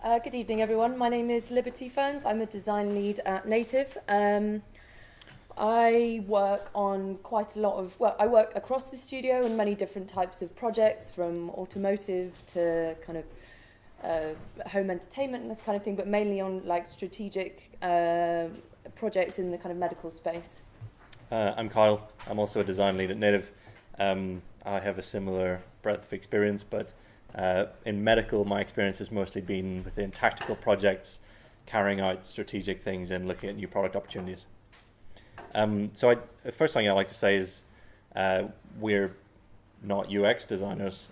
Good evening, everyone. My name is Fearns. I'm a design lead at Native. I work on quite a lot of, I work across the studio on many different types of projects, from automotive to kind of home entertainment and this kind of thing, but mainly on like strategic projects in the kind of medical space. I'm Kyle. I'm also a design lead at Native. I have a similar breadth of experience, but in medical, my experience has mostly been within tactical projects, carrying out strategic things and looking at new product opportunities. The first thing I like to say is we're not UX designers.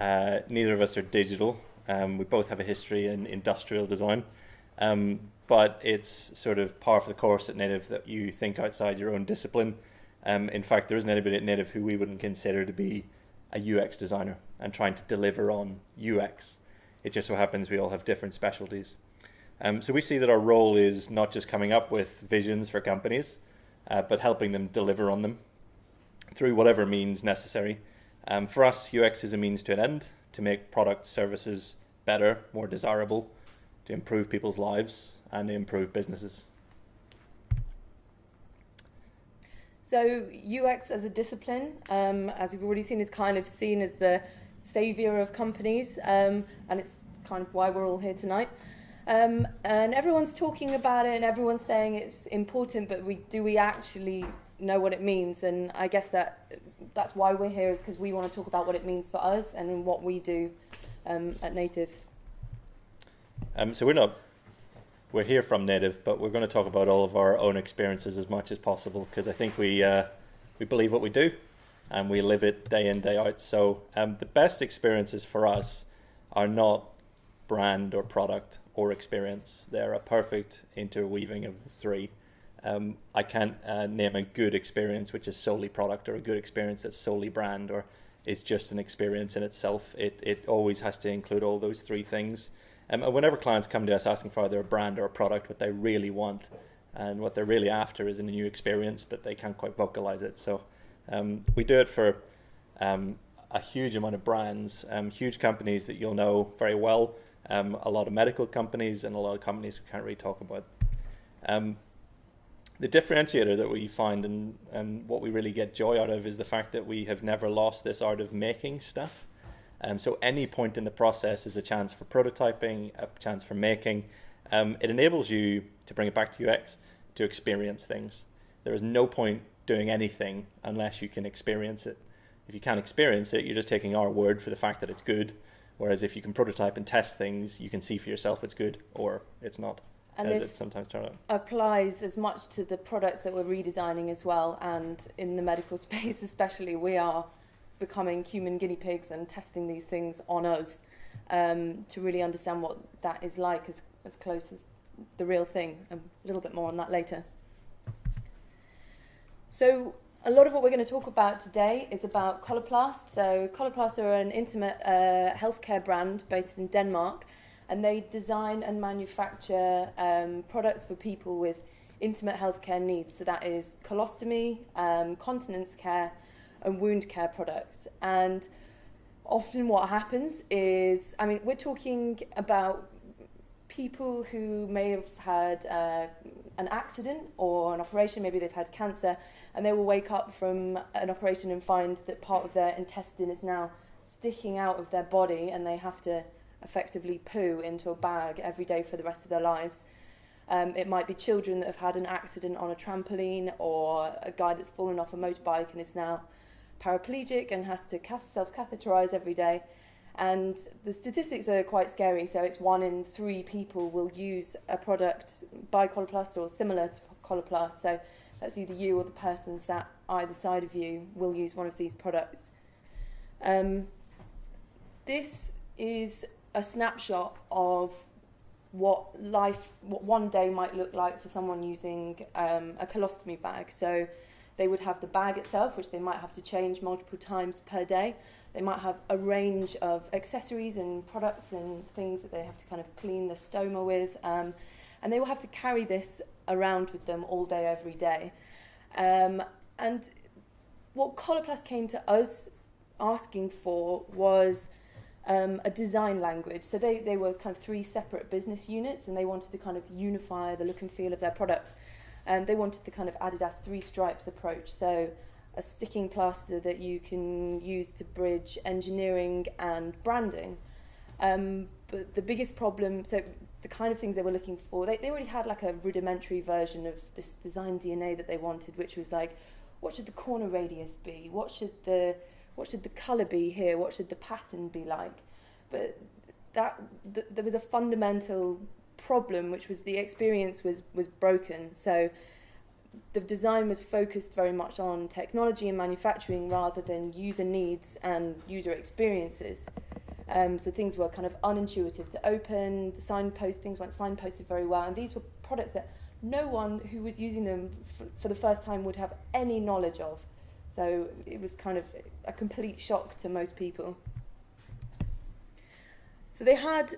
Neither of us are digital. We both have a history in industrial design. But it's sort of par for the course at Native that you think outside your own discipline. In fact, there isn't anybody at Native who we wouldn't consider to be a UX designer and trying to deliver on UX. It just so happens we all have different specialties. So we see that our role is not just coming up with visions for companies, but helping them deliver on them through whatever means necessary. For us, UX is a means to an end, to make products, services better, more desirable, to improve people's lives and improve businesses. So UX as a discipline, as we've already seen, is kind of seen as the saviour of companies, and it's kind of why we're all here tonight. And everyone's talking about it and everyone's saying it's important, but do we actually know what it means? And I guess that's why we're here, is because we want to talk about what it means for us and what we do at Native. So we're here from Native, but we're going to talk about all of our own experiences as much as possible, because I think we believe what we do and we live it day in, day out. So the best experiences for us are not brand or product or experience. They're a perfect interweaving of the three. I can't name a good experience which is solely product, or a good experience that's solely brand, or is just an experience in itself. It always has to include all those three things. And whenever clients come to us asking for either a brand or a product, what they really want and what they're really after is a new experience, but they can't quite vocalize it. So we do it for a huge amount of brands, huge companies that you'll know very well, a lot of medical companies and a lot of companies we can't really talk about. The differentiator that we find and what we really get joy out of is the fact that we have never lost this art of making stuff. So any point in the process is a chance for prototyping, a chance for making. It enables you, to bring it back to UX, to experience things. There is no point doing anything unless you can experience it. If you can't experience it, you're just taking our word for the fact that it's good. Whereas if you can prototype and test things, you can see for yourself it's good or it's not, and as it sometimes turns out. Applies as much to the products that we're redesigning as well, and in the medical space especially, we are becoming human guinea pigs and testing these things on us to really understand what that is like, as close as the real thing. A little bit more on that later. So a lot of what we're going to talk about today is about Coloplast. So Coloplast are an intimate healthcare brand based in Denmark, and they design and manufacture products for people with intimate healthcare needs. So that is colostomy, continence care, and wound care products. And often what happens is, we're talking about people who may have had an accident or an operation. Maybe they've had cancer, and they will wake up from an operation and find that part of their intestine is now sticking out of their body, and they have to effectively poo into a bag every day for the rest of their lives. It might be children that have had an accident on a trampoline, or a guy that's fallen off a motorbike and is now paraplegic and has to self-catheterize every day. And the statistics are quite scary. So it's 1 in 3 people will use a product by Coloplast or similar to Coloplast. So that's either you or the person sat either side of you will use one of these products. This is a snapshot of what one day might look like for someone using a colostomy bag. So they would have the bag itself, which they might have to change multiple times per day. They might have a range of accessories and products and things that they have to kind of clean the stoma with. And they will have to carry this around with them all day, every day. And what Coloplast came to us asking for was a design language. So they were kind of 3 separate business units, and they wanted to kind of unify the look and feel of their products. They wanted the kind of Adidas 3 stripes approach. So a sticking plaster that you can use to bridge engineering and branding. But the biggest problem, so the kind of things they were looking for, they already had like a rudimentary version of this design DNA that they wanted, which was like, what should the corner radius be? What should the colour be here? What should the pattern be like? But there was a fundamental problem, which was the experience was broken. So the design was focused very much on technology and manufacturing rather than user needs and user experiences. So things were kind of unintuitive to open, things weren't signposted very well, and these were products that no one who was using them for the first time would have any knowledge of. So it was kind of a complete shock to most people. So they had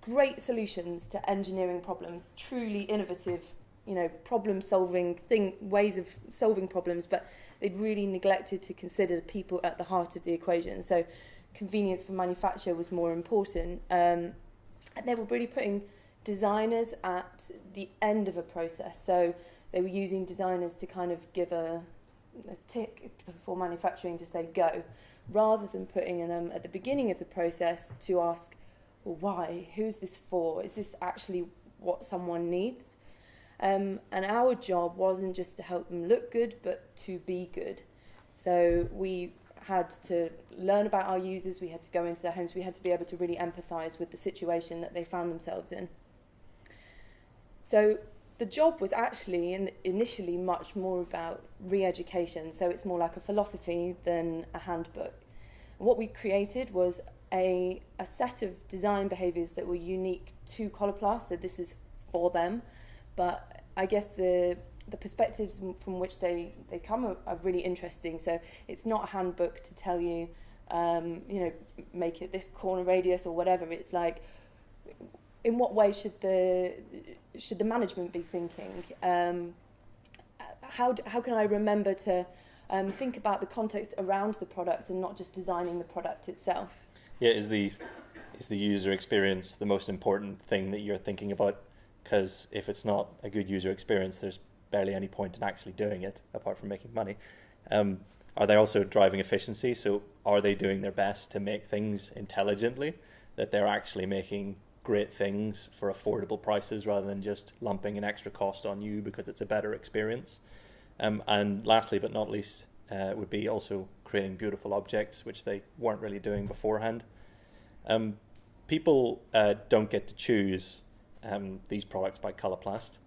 great solutions to engineering problems, truly innovative, problem-solving ways of solving problems, but they'd really neglected to consider people at the heart of the equation. So convenience for manufacture was more important, and they were really putting designers at the end of a process. So they were using designers to kind of give a tick before manufacturing to say go, rather than putting them at the beginning of the process to ask, well, why? Who's this for? Is this actually what someone needs? And our job wasn't just to help them look good, but to be good. So we had to learn about our users, we had to go into their homes, we had to be able to really empathise with the situation that they found themselves in. So the job was actually initially much more about re-education, so it's more like a philosophy than a handbook. And what we created was a set of design behaviours that were unique to Coloplast, so this is for them, but I guess the perspectives from which they come are really interesting. So it's not a handbook to tell you, make it this corner radius or whatever. It's like, in what way should the management be thinking? How can I remember to think about the context around the products and not just designing the product itself? Yeah, is the user experience the most important thing that you're thinking about? Because if it's not a good user experience, there's barely any point in actually doing it apart from making money. Are they also driving efficiency? So are they doing their best to make things intelligently, that they're actually making great things for affordable prices rather than just lumping an extra cost on you because it's a better experience? And lastly but not least would be also creating beautiful objects, which they weren't really doing beforehand. People don't get to choose these products by Coloplast.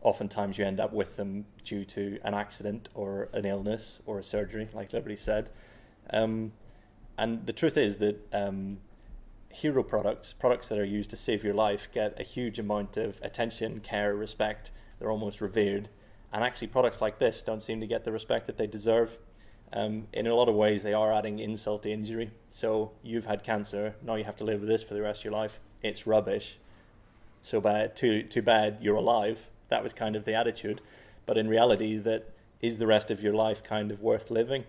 Oftentimes you end up with them due to an accident or an illness or a surgery, like Liberty said. And the truth is that hero products that are used to save your life, get a huge amount of attention, care, respect. They're almost revered. And actually products like this don't seem to get the respect that they deserve. In a lot of ways, they are adding insult to injury. So you've had cancer, now you have to live with this for the rest of your life. It's rubbish. So bad, too bad you're alive. That was kind of the attitude. But in reality, that is the rest of your life kind of worth living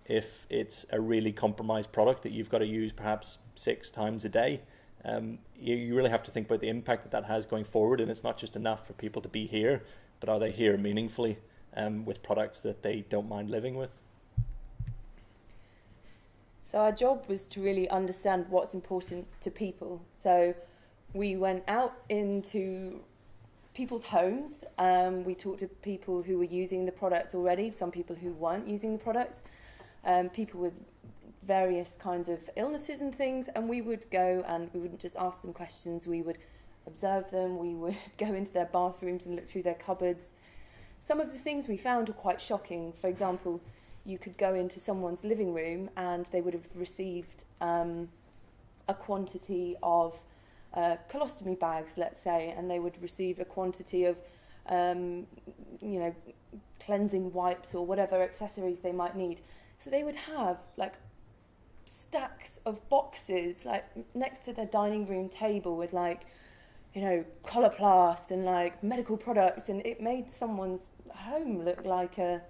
if it's a really compromised product that you've got to use perhaps 6 times a day. You really have to think about the impact that has going forward, and it's not just enough for people to be here, but are they here meaningfully with products that they don't mind living with? So our job was to really understand what's important to people. So we went out into people's homes. We talked to people who were using the products already, some people who weren't using the products, people with various kinds of illnesses and things, and we would go and we wouldn't just ask them questions, we would observe them, we would go into their bathrooms and look through their cupboards. Some of the things we found were quite shocking. For example, you could go into someone's living room and they would have received a quantity of colostomy bags, let's say, and they would receive a quantity of cleansing wipes or whatever accessories they might need. So they would have like stacks of boxes like next to their dining room table with like, Coloplast and like medical products, and it made someone's home look like a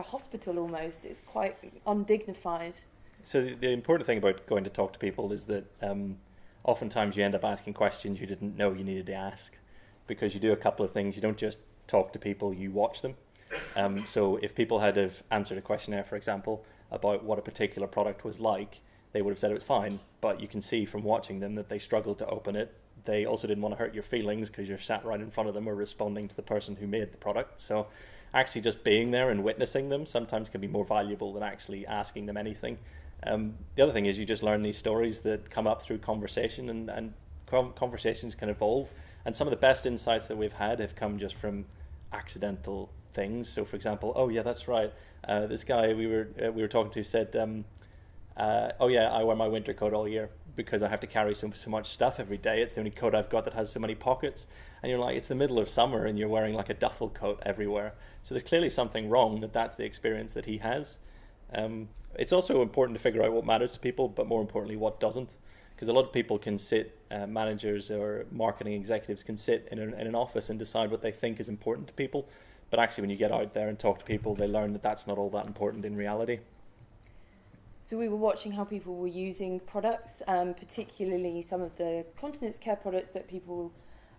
hospital almost. It's quite undignified. So the important thing about going to talk to people is that oftentimes you end up asking questions you didn't know you needed to ask, because you do a couple of things. You don't just talk to people, you watch them. So if people had have answered a questionnaire, for example, about what a particular product was like, they would have said it was fine, but you can see from watching them that they struggled to open it. They also didn't want to hurt your feelings because you're sat right in front of them or responding to the person who made the product. So actually just being there and witnessing them sometimes can be more valuable than actually asking them anything. The other thing is you just learn these stories that come up through conversation, and conversations can evolve. And some of the best insights that we've had have come just from accidental things. So for example, oh yeah, that's right. This guy we were talking to said, oh yeah, I wear my winter coat all year because I have to carry so much stuff every day. It's the only coat I've got that has so many pockets. And you're like, it's the middle of summer and you're wearing like a duffel coat everywhere. So there's clearly something wrong that's the experience that he has. It's also important to figure out what matters to people, but more importantly, what doesn't. Because a lot of people can sit, managers or marketing executives can sit in an office and decide what they think is important to people. But actually, when you get out there and talk to people, they learn that that's not all that important in reality. So we were watching how people were using products, particularly some of the continence care products that people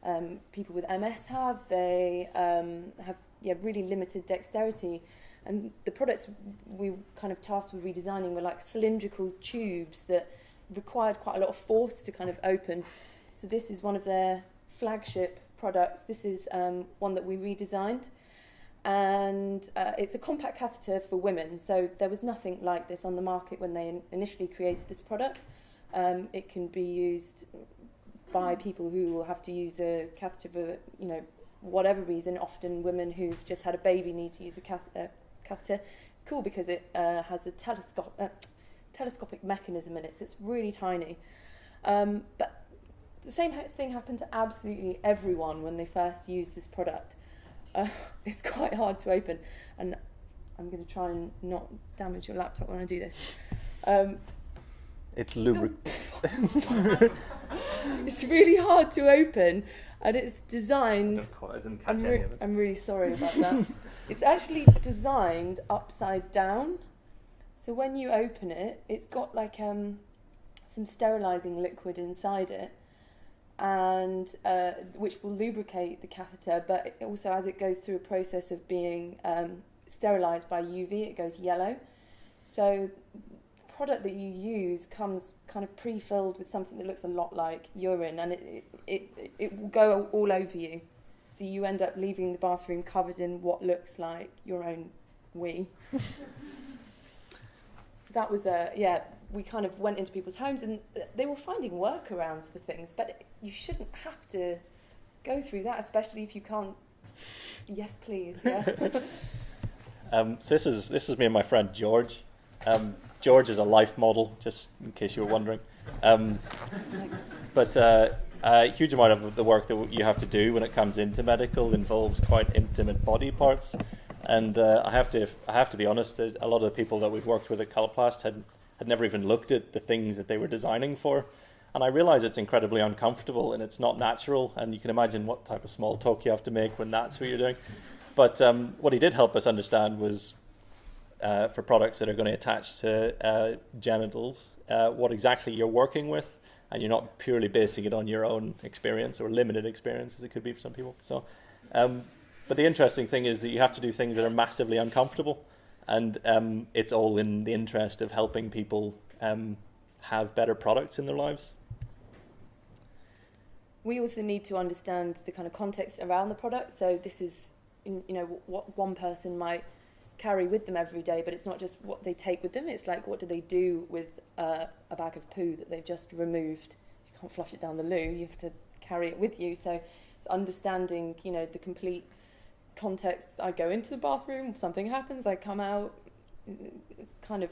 with MS have. They have really limited dexterity. And the products we kind of tasked with redesigning were like cylindrical tubes that required quite a lot of force to kind of open. So this is one of their flagship products. This is one that we redesigned. And it's a compact catheter for women. So there was nothing like this on the market when they initially created this product. It can be used by people who will have to use a catheter for, whatever reason. Often women who've just had a baby need to use a catheter. It's cool because it has a telescopic mechanism in it, so it's really tiny. But the same thing happened to absolutely everyone when they first used this product. It's quite hard to open, and I'm going to try and not damage your laptop when I do this. It's lubricant. It's really hard to open, and it's designed. I didn't catch any of it. I'm really sorry about that. It's actually designed upside down, so when you open it, it's got like some sterilising liquid inside it, and which will lubricate the catheter, but it also, as it goes through a process of being sterilised by UV, it goes yellow. So the product that you use comes kind of pre-filled with something that looks a lot like urine, and it will go all over you. So you end up leaving the bathroom covered in what looks like your own wee. So that was we kind of went into people's homes and they were finding workarounds for things, but you shouldn't have to go through that, especially if you can't. Yes, please. Yeah. So this is me and my friend George. George is a life model, just in case you were wondering. But a huge amount of the work that you have to do when it comes into medical involves quite intimate body parts. And I have to be honest, a lot of the people that we've worked with at Coloplast had never even looked at the things that they were designing for. And I realize it's incredibly uncomfortable and it's not natural. And you can imagine what type of small talk you have to make when that's what you're doing. But what he did help us understand was for products that are going to attach to genitals, what exactly you're working with. And you're not purely basing it on your own experience or limited experience, as it could be for some people. So, but the interesting thing is that you have to do things that are massively uncomfortable. And it's all in the interest of helping people have better products in their lives. We also need to understand the kind of context around the product. So this is, what one person might carry with them every day, but it's not just what they take with them. It's like, what do they do with a bag of poo that they've just removed? You can't flush it down the loo. You have to carry it with you. So it's understanding, the complete context. I go into the bathroom, something happens, I come out. It's kind of...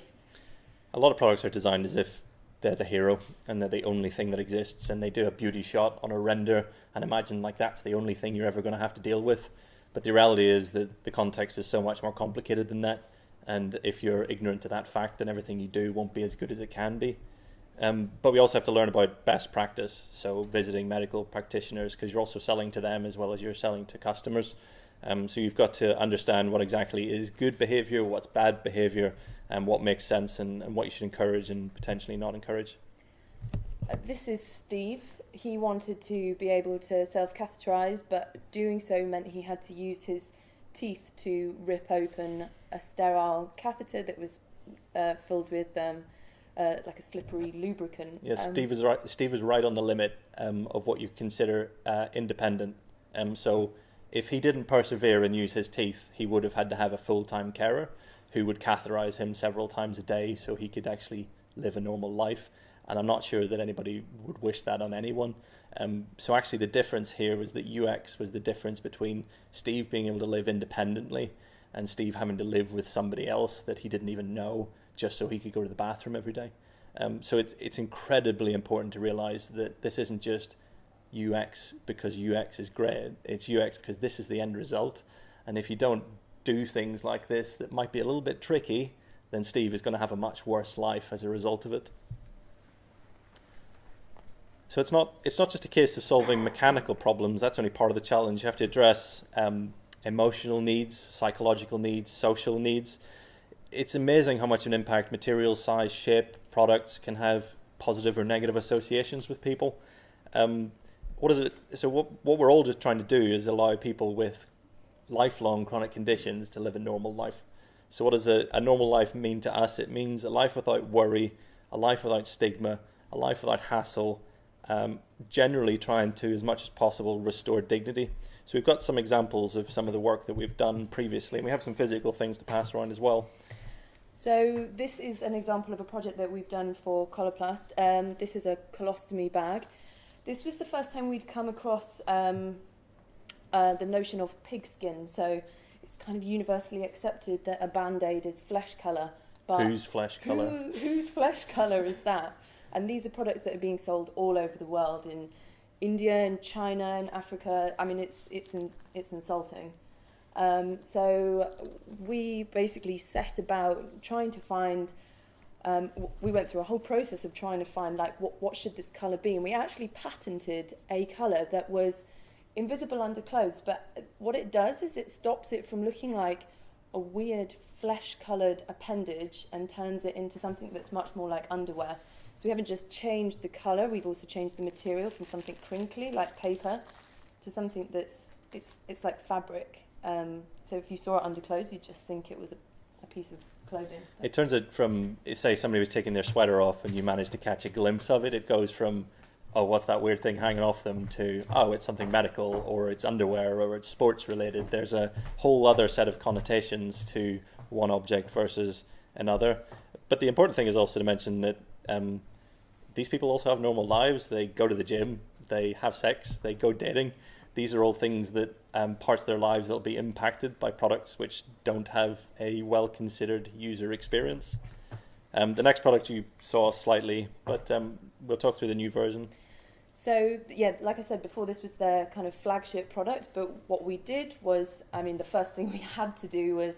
A lot of products are designed as if they're the hero and they're the only thing that exists, and they do a beauty shot on a render and imagine like that's the only thing you're ever going to have to deal with. But the reality is that the context is so much more complicated than that. And if you're ignorant to that fact, then everything you do won't be as good as it can be. But we also have to learn about best practice. So visiting medical practitioners, because you're also selling to them as well as you're selling to customers. So you've got to understand what exactly is good behavior, what's bad behavior, and what makes sense, and what you should encourage and potentially not encourage. This is Steve. He wanted to be able to self-catheterize, but doing so meant he had to use his teeth to rip open a sterile catheter that was filled with like a slippery lubricant. Yes, Steve is right. Steve is right on the limit of what you consider independent. So if he didn't persevere and use his teeth, he would have had to have a full-time carer who would catheterize him several times a day so he could actually live a normal life. And I'm not sure that anybody would wish that on anyone. So actually the difference here was that UX was the difference between Steve being able to live independently and Steve having to live with somebody else that he didn't even know just so he could go to the bathroom every day. So it's incredibly important to realize that this isn't just UX because UX is great. It's UX because this is the end result. And if you don't do things like this that might be a little bit tricky, then Steve is going to have a much worse life as a result of it. So it's not just a case of solving mechanical problems. That's only part of the challenge. You have to address emotional needs, psychological needs, social needs. It's amazing how much of an impact material, size, shape, products can have positive or negative associations with people. What is it? So what we're all just trying to do is allow people with lifelong chronic conditions to live a normal life. So what does a normal life mean to us? It means a life without worry, a life without stigma, a life without hassle, generally trying to, as much as possible, restore dignity. So we've got some examples of some of the work that we've done previously, and we have some physical things to pass around as well. So this is an example of a project that we've done for Coloplast. This is a colostomy bag. This was the first time we'd come across the notion of pig skin. So it's kind of universally accepted that a Band-Aid is flesh colour. But whose flesh colour? Whose flesh colour is that? And these are products that are being sold all over the world, in India, in China, in Africa. I mean, it's insulting. So we basically set about trying to find. We went through a whole process of trying to find like what should this colour be, and we actually patented a colour that was invisible under clothes. But what it does is it stops it from looking like a weird flesh-coloured appendage and turns it into something that's much more like underwear. So we haven't just changed the colour, we've also changed the material from something crinkly like paper to something that's it's like fabric. So if you saw it under clothes, you'd just think it was a piece of clothing. It turns it from, say somebody was taking their sweater off and you managed to catch a glimpse of it, it goes from, oh, what's that weird thing hanging off them, to, oh, it's something medical, or it's underwear, or it's sports related. There's a whole other set of connotations to one object versus another. But the important thing is also to mention that these people also have normal lives. They go to the gym, they have sex, they go dating. These are all things that parts of their lives that will be impacted by products which don't have a well-considered user experience. The next product you saw slightly, but we'll talk through the new version. So yeah, like I said before, this was their kind of flagship product, but what we did was, I mean, the first thing we had to do was,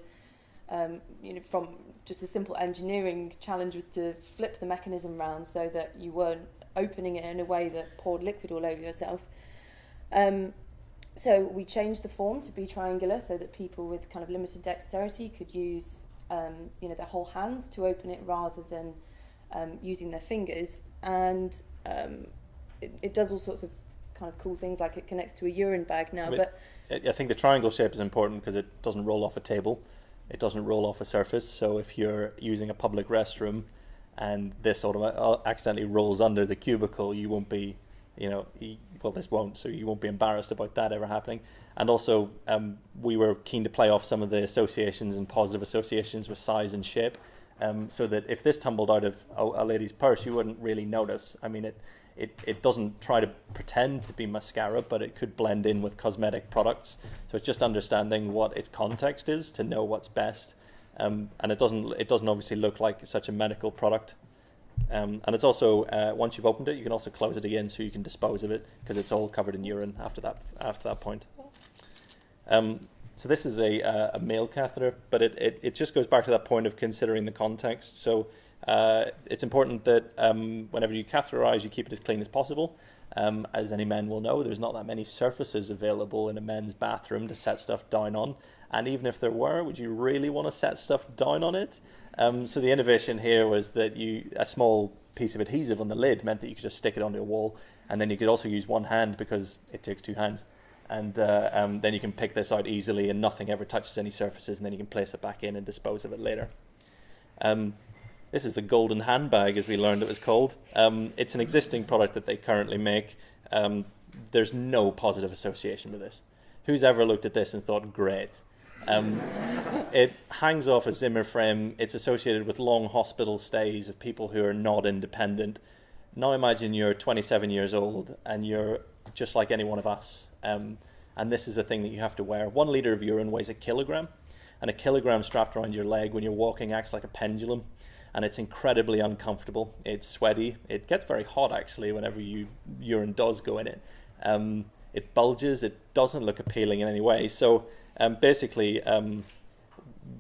from just a simple engineering challenge, was to flip the mechanism round so that you weren't opening it in a way that poured liquid all over yourself. So we changed the form to be triangular so that people with kind of limited dexterity could use their whole hands to open it rather than using their fingers. And it does all sorts of kind of cool things, like it connects to a urine bag now. I think the triangle shape is important because it doesn't roll off a table. It doesn't roll off a surface. So if you're using a public restroom and this accidentally rolls under the cubicle, you won't be, this won't, so you won't be embarrassed about that ever happening. And also, we were keen to play off some of the associations and positive associations with size and shape, so that if this tumbled out of a lady's purse, you wouldn't really notice. I mean, it doesn't try to pretend to be mascara, but it could blend in with cosmetic products. So it's just understanding what its context is to know what's best. And it doesn't obviously look like such a medical product. And it's also, once you've opened it, you can also close it again so you can dispose of it because it's all covered in urine after that point. So this is a male catheter, but it just goes back to that point of considering the context. So it's important that whenever you catheterize, you keep it as clean as possible. As any men will know, there's not that many surfaces available in a men's bathroom to set stuff down on. And even if there were, would you really want to set stuff down on it? So the innovation here was that a small piece of adhesive on the lid meant that you could just stick it onto a wall, and then you could also use one hand because it takes two hands. And then you can pick this out easily and nothing ever touches any surfaces, and then you can place it back in and dispose of it later. This is the golden handbag, as we learned it was called. It's an existing product that they currently make. There's no positive association with this. Who's ever looked at this and thought, great? It hangs off a Zimmer frame. It's associated with long hospital stays of people who are not independent. Now imagine you're 27 years old and you're just like any one of us. And this is a thing that you have to wear. 1 litre of urine weighs a kilogram, and a kilogram strapped around your leg when you're walking acts like a pendulum. And it's incredibly uncomfortable. It's sweaty. It gets very hot, actually, whenever urine does go in it. It bulges. It doesn't look appealing in any way. So basically,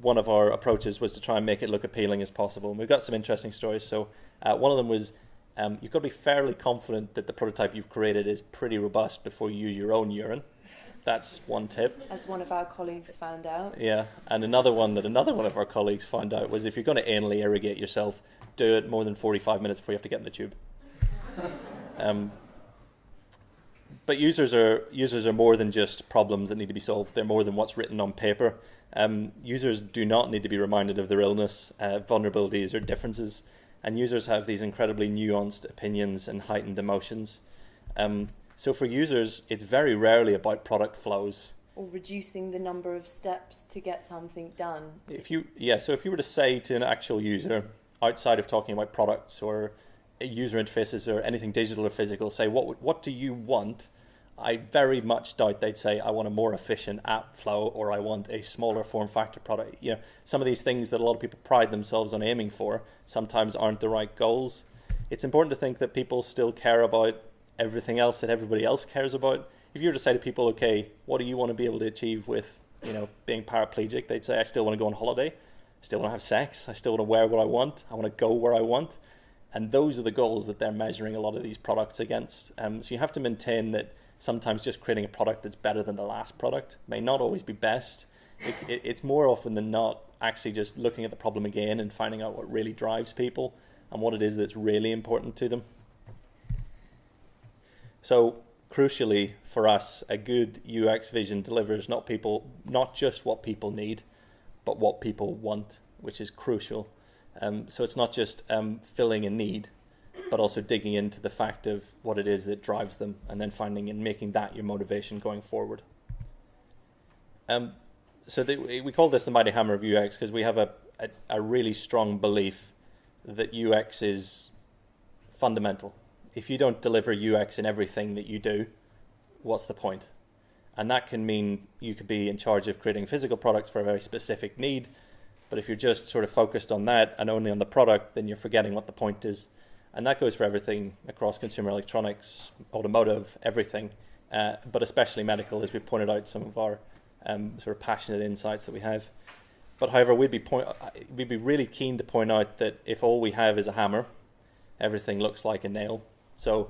one of our approaches was to try and make it look appealing as possible. And we've got some interesting stories. So one of them was you've got to be fairly confident that the prototype you've created is pretty robust before you use your own urine. That's one tip. As one of our colleagues found out. Yeah, and another one that another one of our colleagues found out was if you're going to anally irrigate yourself, do it more than 45 minutes before you have to get in the tube. But users are more than just problems that need to be solved. They're more than what's written on paper. Users do not need to be reminded of their illness, vulnerabilities, or differences. And users have these incredibly nuanced opinions and heightened emotions. So for users, it's very rarely about product flows. Or reducing the number of steps to get something done. So if you were to say to an actual user, outside of talking about products or user interfaces or anything digital or physical, say, what do you want? I very much doubt they'd say, I want a more efficient app flow, or I want a smaller form factor product. You know, some of these things that a lot of people pride themselves on aiming for sometimes aren't the right goals. It's important to think that people still care about everything else that everybody else cares about. If you were to say to people, okay, what do you want to be able to achieve with, being paraplegic? They'd say, I still want to go on holiday. I still want to have sex. I still want to wear what I want. I want to go where I want. And those are the goals that they're measuring a lot of these products against. So you have to maintain that sometimes just creating a product that's better than the last product may not always be best. It's more often than not actually just looking at the problem again and finding out what really drives people and what it is that's really important to them. So crucially for us, a good UX vision delivers not just what people need, but what people want, which is crucial. So it's not just filling a need, but also digging into the fact of what it is that drives them, and then finding and making that your motivation going forward. We call this the mighty hammer of UX because we have a really strong belief that UX is fundamental. If you don't deliver UX in everything that you do, what's the point? And that can mean you could be in charge of creating physical products for a very specific need, but if you're just sort of focused on that and only on the product, then you're forgetting what the point is. And that goes for everything across consumer electronics, automotive, everything, but especially medical, as we've pointed out some of our sort of passionate insights that we have. But however, we'd be really keen to point out that if all we have is a hammer, everything looks like a nail. So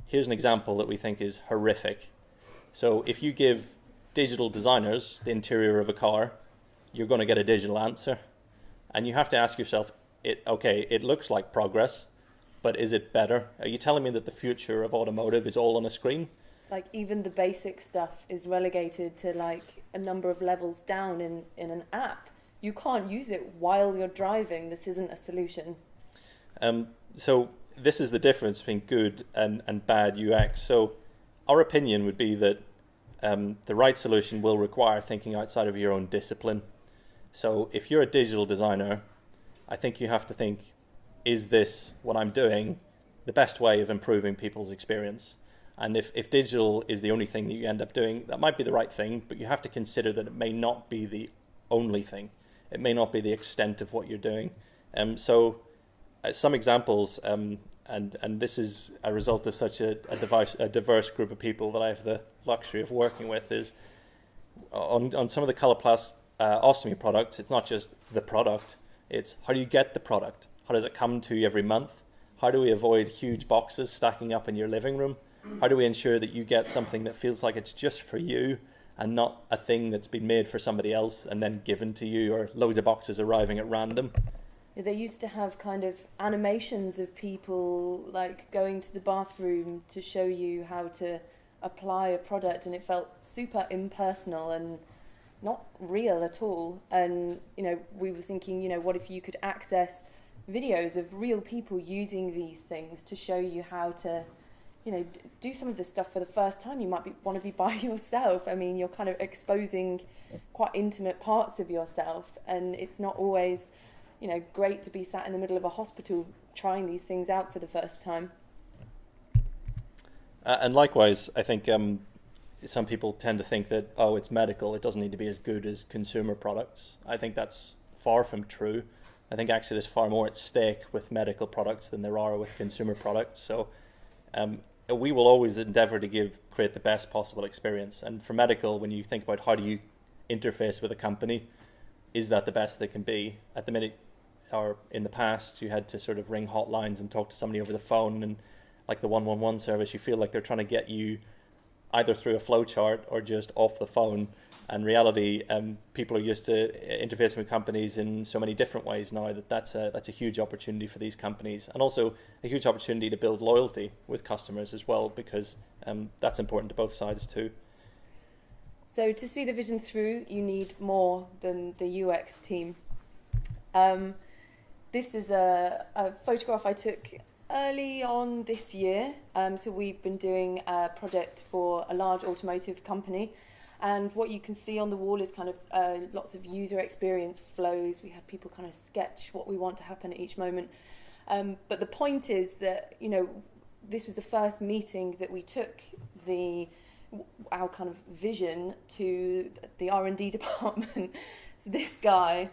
here's an example that we think is horrific. So if you give digital designers the interior of a car, you're going to get a digital answer. And you have to ask yourself, it looks like progress, but is it better? Are you telling me that the future of automotive is all on a screen? Like even the basic stuff is relegated to like a number of levels down in an app. You can't use it while you're driving. This isn't a solution. So this is the difference between good and bad UX. So our opinion would be that the right solution will require thinking outside of your own discipline. So if you're a digital designer, I think you have to think, is this what I'm doing the best way of improving people's experience? And if digital is the only thing that you end up doing, that might be the right thing, but you have to consider that it may not be the only thing. It may not be the extent of what you're doing. Some examples, and this is a result of such a diverse group of people that I have the luxury of working with, is on some of the Coloplast ostomy products, it's not just the product, it's how do you get the product? How does it come to you every month? How do we avoid huge boxes stacking up in your living room? how do we ensure that you get something that feels like it's just for you and not a thing that's been made for somebody else and then given to you, or loads of boxes arriving at random. They used to have kind of animations of people like going to the bathroom to show you how to apply a product, and it felt super impersonal and not real at all. And we were thinking, what if you could access videos of real people using these things to show you how to do some of this stuff for the first time. You might want to be by yourself. I mean, you're kind of exposing quite intimate parts of yourself, and it's not always great to be sat in the middle of a hospital trying these things out for the first time. And likewise, I think some people tend to think that, it's medical, it doesn't need to be as good as consumer products. I think that's far from true. I think actually there's far more at stake with medical products than there are with consumer products. So we will always endeavour to create the best possible experience. And for medical, when you think about how do you interface with a company, is that the best they can be? At the minute, or in the past, you had to sort of ring hotlines and talk to somebody over the phone, and like the 111 service, you feel like they're trying to get you either through a flowchart or just off the phone. And reality, people are used to interfacing with companies in so many different ways now that's a huge opportunity for these companies, and also a huge opportunity to build loyalty with customers as well, because that's important to both sides too. So to see the vision through, you need more than the UX team. This is a photograph I took early on this year. So we've been doing a project for a large automotive company, and what you can see on the wall is kind of lots of user experience flows. We have people kind of sketch what we want to happen at each moment. But the point is that, this was the first meeting that we took our kind of vision to the R&D department. So this guy,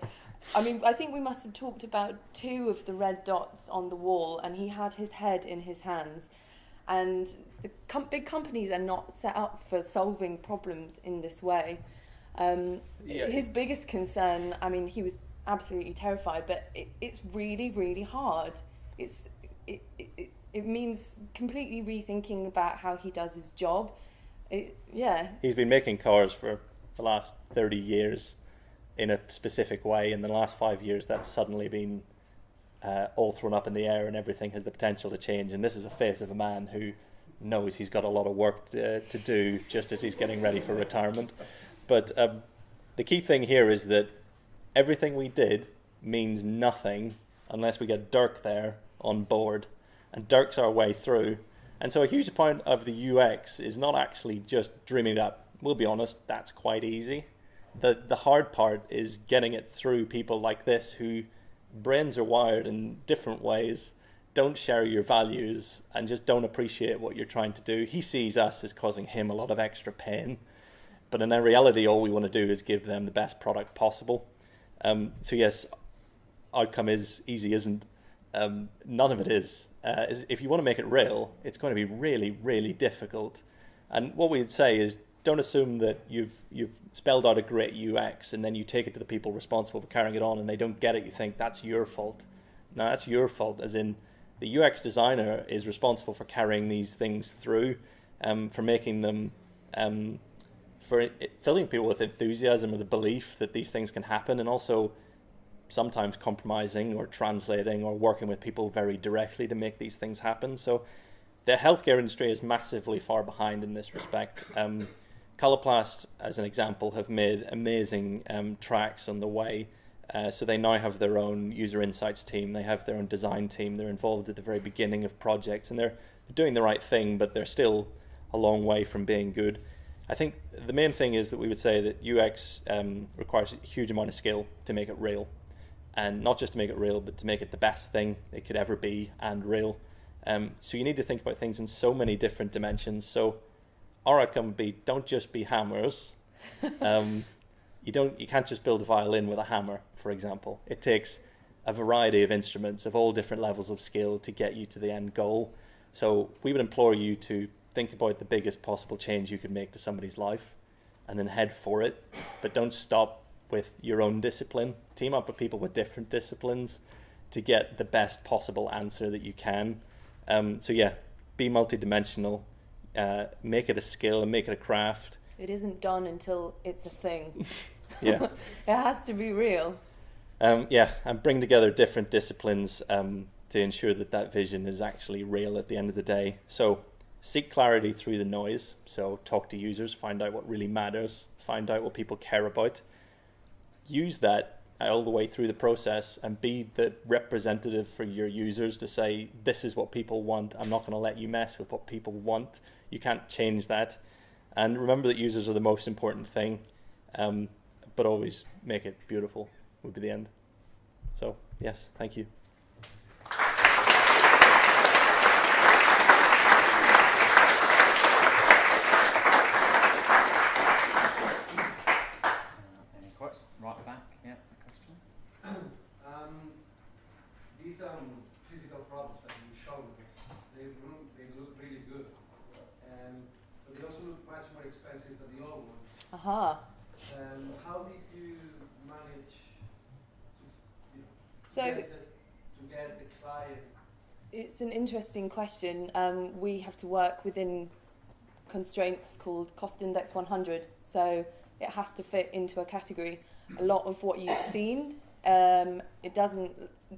I think we must have talked about 2 of the red dots on the wall, and he had his head in his hands. And the big companies are not set up for solving problems in this way. His biggest concern, he was absolutely terrified, but it's really, really hard. It means completely rethinking about how he does his job. He's been making cars for the last 30 years in a specific way. In the last 5 years, that's suddenly been all thrown up in the air, and everything has the potential to change. And this is the face of a man who knows he's got a lot of work to do just as he's getting ready for retirement. But the key thing here is that everything we did means nothing unless we get Dirk there on board, and Dirk's our way through. And so a huge point of the UX is not actually just dreaming it up. We'll be honest, that's quite easy. The hard part is getting it through people like this, who brains are wired in different ways, don't share your values, and just don't appreciate what you're trying to do. He sees us as causing him a lot of extra pain, but in reality, all we want to do is give them the best product possible. So yes, outcome is easy, isn't? None of it is. If you want to make it real, it's going to be really, really difficult. And what we'd say is, don't assume that you've spelled out a great UX and then you take it to the people responsible for carrying it on and they don't get it. You think that's your fault. No, that's your fault, as in the UX designer is responsible for carrying these things through, for making them, for filling people with enthusiasm or the belief that these things can happen, and also sometimes compromising or translating or working with people very directly to make these things happen. So the healthcare industry is massively far behind in this respect. Coloplast, as an example, have made amazing tracks on the way. So they now have their own user insights team, they have their own design team, they're involved at the very beginning of projects, and they're doing the right thing, but they're still a long way from being good. I think the main thing is that we would say that UX requires a huge amount of skill to make it real. And not just to make it real, but to make it the best thing it could ever be and real. So you need to think about things in so many different dimensions. So our outcome would be, don't just be hammers. You can't just build a violin with a hammer, for example. It takes a variety of instruments of all different levels of skill to get you to the end goal. So we would implore you to think about the biggest possible change you could make to somebody's life and then head for it. But don't stop with your own discipline. Team up with people with different disciplines to get the best possible answer that you can. So yeah, be multidimensional, make it a skill and make it a craft. It isn't done until it's a thing. Yeah. It has to be real. And bring together different disciplines to ensure that that vision is actually real at the end of the day. So seek clarity through the noise. So talk to users, find out what really matters, find out what people care about. Use that all the way through the process and be the representative for your users to say, this is what people want. I'm not going to let you mess with what people want. You can't change that. And remember that users are the most important thing, but always make it beautiful would be the end. So, yes, thank you. Any questions? Right back, yeah, a question. These physical products that you showed us, they look really good, but they also look much more expensive than the old ones. Aha. How did you manage to get the client? It's an interesting question. We have to work within constraints called cost index 100, so it has to fit into a category. A lot of what you've seen, it doesn't,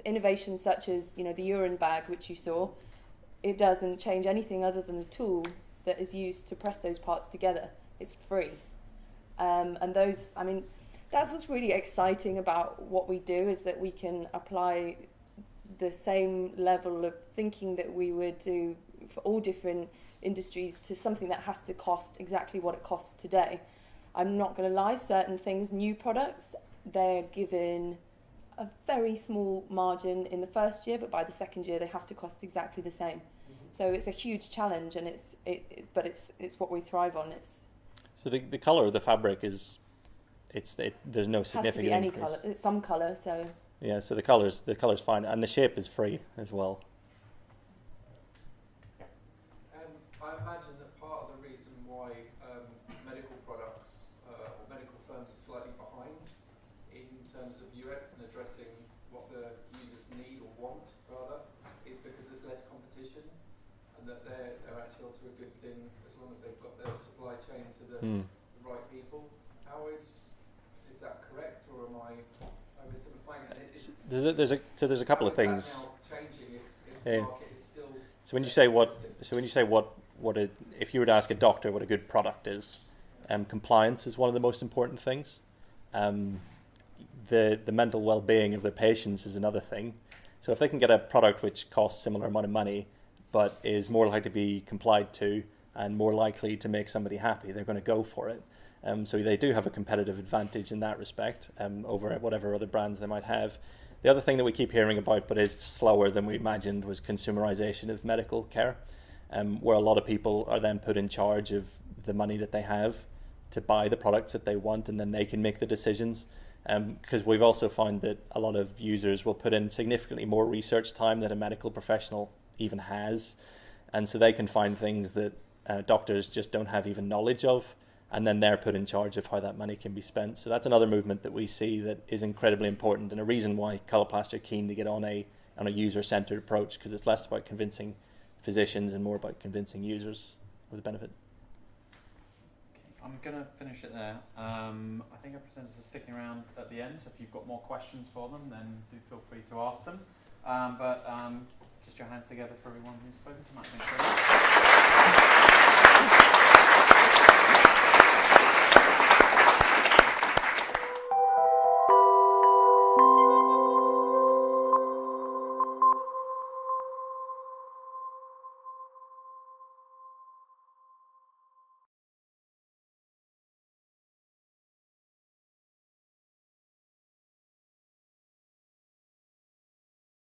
innovations such as, you know, the urine bag which you saw, it doesn't change anything other than the tool that is used to press those parts together. It's free. And those, I mean, that's what's really exciting about what we do, is that we can apply the same level of thinking that we would do for all different industries to something that has to cost exactly what it costs today. I'm not going to lie, certain things, new products, they're given a very small margin in the first year, but by the second year they have to cost exactly the same. Mm-hmm. So it's a huge challenge, and it's what we thrive on. So the color of the fabric is, there's no significant has to be any increase. color. It's some color, so. Yeah, so the color's fine, and the shape is free as well. I imagine that part of the reason why medical products or medical firms are slightly behind in terms of UX and addressing what the users need or want, rather, is because there's less competition, and that they're actually onto a good thing as long as they've got their supply chain to the right people. How is that correct, or am I oversimplifying it? There's a couple of things. How is that now changing if the market is still? So when you say if you were to ask a doctor what a good product is, compliance is one of the most important things. The mental well-being of their patients is another thing. So if they can get a product which costs similar amount of money, but is more likely to be complied to and more likely to make somebody happy, they're going to go for it. So they do have a competitive advantage in that respect over whatever other brands they might have. The other thing that we keep hearing about, but is slower than we imagined, was consumerization of medical care, where a lot of people are then put in charge of the money that they have to buy the products that they want, and then they can make the decisions. Because we've also found that a lot of users will put in significantly more research time than a medical professional even has, and so they can find things that doctors just don't have even knowledge of, and then they're put in charge of how that money can be spent. So that's another movement that we see that is incredibly important, and a reason why Coloplast are keen to get on a user-centered approach, because it's less about convincing physicians and more about convincing users of the benefit. I'm going to finish it there. I think our presenters are sticking around at the end, so if you've got more questions for them, then do feel free to ask them. But just your hands together for everyone who's spoken tonight. Thank you very much.